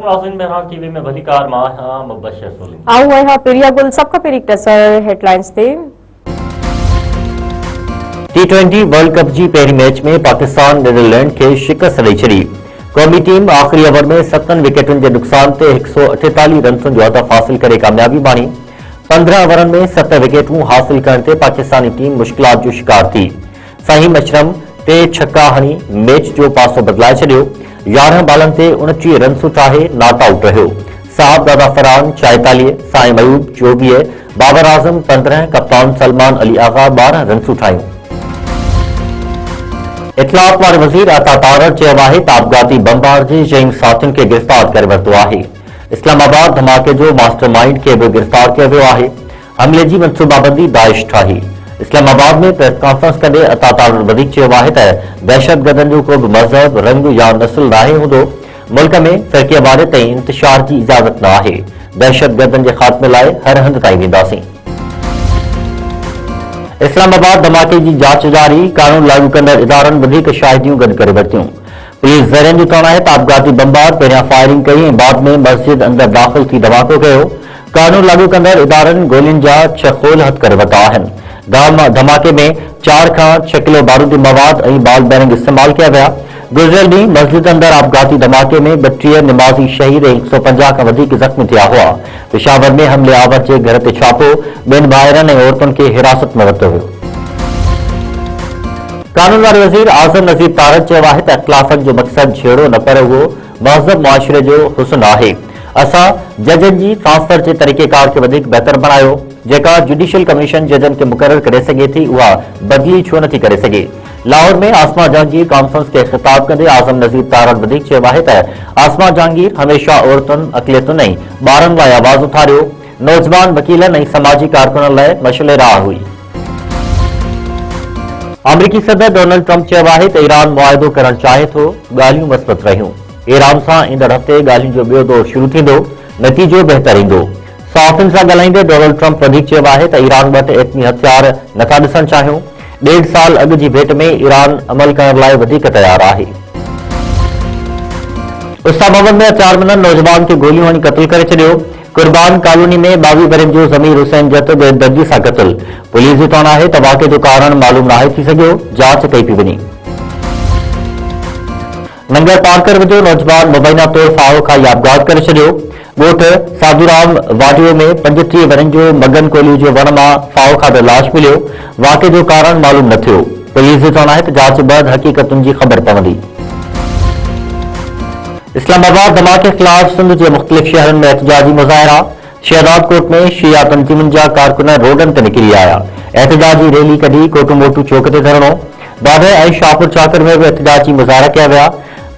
नाज़रीन बहरान टीवी में भलीकार मां हां मुबशर सोली आऊं है हां पेरिया गुल सबका पेरी टसर हेडलाइंस थे T20 वर्ल्ड कप जी पहिरीं मैच में पाकिस्तान नीदरलैंड के शिकस्त ॾेई छॾी। क़ौमी टीम आख़िरी ओवर में 7 विकेटुनि जे नुक़सान ते 148 रन्सुनि जो हदफ़ हासिल करे कामयाबी माणी। 15 ओवरनि में 7 विकेटूं हासिल करण ते पाकिस्तानी टीम मुश्किलात जो शिकार थी। फहीम अशरम 3 छक्का हणी मैच जो पासो बदिलाए छॾियो। 11 बालनि ते 29 रन्सूं ठाहे नॉट आउट रहियो। साहब दादा फरहान 44, साइम अयूब 24, बाबर आज़म 15, कप्तान सलमान अली आगा 12 रन्सूं ठाहियूं। इतलात वारे वज़ीर अता तारड़ चयो आहे त आपघाती बमबार जे 6 साथियुनि खे गिरफ़्तार करे वरितो आहे। इस्लामाबाद धमाके जो मास्टरमाइंड खे बि गिरफ़्तार कयो वियो आहे। हमले जी मनसूबाबंदी दाइश ठाही। इस्लामाबाद में प्रेस कॉन्फ्रेंस कंदे अता तारड़ वधीक चयो आहे त दहशतगर्दनि जो को बि मज़हब, रंग या नस्ल नाहे हूंदो। मुल्क में फ़िरक़ेवारियत ऐं इंतिशार जी इजाज़त न आहे। दहशतगर्दनि जे ख़ात्मे लाइ हर हंध ताईं वेंदासीं। इस्लामाबाद धमाके की जांच जारी। कानून लागू कंदड़ इदारनि वधीक शाहिदियूं गॾु करे वरितियूं। पुलिस ज़रियनि जो चवणु आहे त आपघाती बमबार पहिरियां फायरिंग कई ऐं बाद में मस्जिद अंदरि दाख़िल थी धमाको कयो। कानून लागू कंदड़ इदारनि गोलियुनि जा 6 खोल हथ करे वरिता आहिनि। धमाके में 4 खां 6 किलो बारूदी मवाद ऐं बॉल बैरिंग इस्तेमाल किया विया। गुज़िरियल ॾींहुं मस्जिद अंदरि आपघाती धमाके में 32 नमाज़ी शहीद ऐं 150 खां वधीक ज़ख़्मी थिया हुआ। पेशावर में हमले आवर जे घर ते छापो। 2 ॿाहिरनि ऐं औरतुनि खे हिरासत में वरितो वियो। कानून वारे वज़ीर आज़म नज़ीर तारड़ चयो आहे त इख़्तिलाफ़नि जो मक़सदु छेड़ो न पर उहो महज़ब मुआशिरे जो हुस्न आहे। असां जजनि जी ट्रांसफर जे तरीक़ेकार खे वधीक बहितर बणायो। जेका जुडिशियल कमीशन जजनि खे मुक़ररु करे सघे थी उहा बदिली छो नथी करे सघे। लाहौर में आसमा जहांगीर कॉन्फ्रेंस के खिताब कंदे आज़म नज़ीर तारड़ वधीक चयो आहे त आसमा जहांगीर हमेशा औरतुनि, अक़लियतुनि ऐं ॿारनि लाइ आवाज़ उथारियो। नौजवान वकीलनि ऐं समाजी कारकुननि लाइ मशले राह हुई। अमरीकी सदर डोनाल्ड ट्रंप चयो आहे त ईरान मुआहिदो करणु चाहे थो। ॻाल्हियूं मस्बत रहियूं। ईरान सां ईंदड़ हफ़्ते ॻाल्हियुनि जो ॿियो दौर शुरू थींदो। नतीजो बहितर ईंदो। सहाफ़ियुनि सां ॻाल्हाईंदे डोनाल्ड ट्रंप वधीक चयो आहे त ईरान वटि एटमी हथियार नथा ॾिसणु चाहियूं। 1.5 साल अॻु जी भेट में ईरान अमल करण लाइ वधीक तयार आहे। इस्लामाबाद में 4 नौजवान खे गोलियूं हणी क़त्ल करे छॾियो। कुर्बान कॉलोनी में 22 बरनि जो ज़मीर हुसैन जत बेदर्दी सां क़त्ल। पुलिस जो चवणु आहे त वाक़े जो कारण मालूम नाहे थी सघियो। जांच कई पई वञे। नंगर पार्कर जो नौजवान मुबैना तौर फाहो खाई आपघात करे छॾियो। ॻोठ साधूराम वाडियो में 35 बरनि जो मगन कोली जो वण मां फाहो खाधो लाश मिलियो। वाक़े जो कारण मालूम न थियो। पुलिस जो चवणु आहे त जांच बैदि हक़ीक़तुनि जी ख़बर पवंदी। इस्लामाबाद धमाके ख़िलाफ़ सिंध जे मुख़्तलिफ़ शहरनि में एहतिजाजी मुज़ाहिरा। शहदादकोट में शिया तंज़ीमुनि जा कारकुन रोडनि ते निकिरी आया। एहतिजाजी रैली कढी कोटू मोटू चौक ते धरणो। दादर ऐं शाहपुर चाकर में बि एहतिजाजी मुज़ाहिरा कया विया।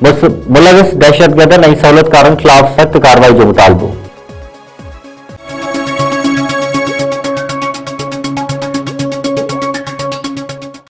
मुलविस दहशतगर्दनि ऐं सहूलियतकारनि ख़िलाफ़ सख़्त कार्रवाई जो मुतालबो।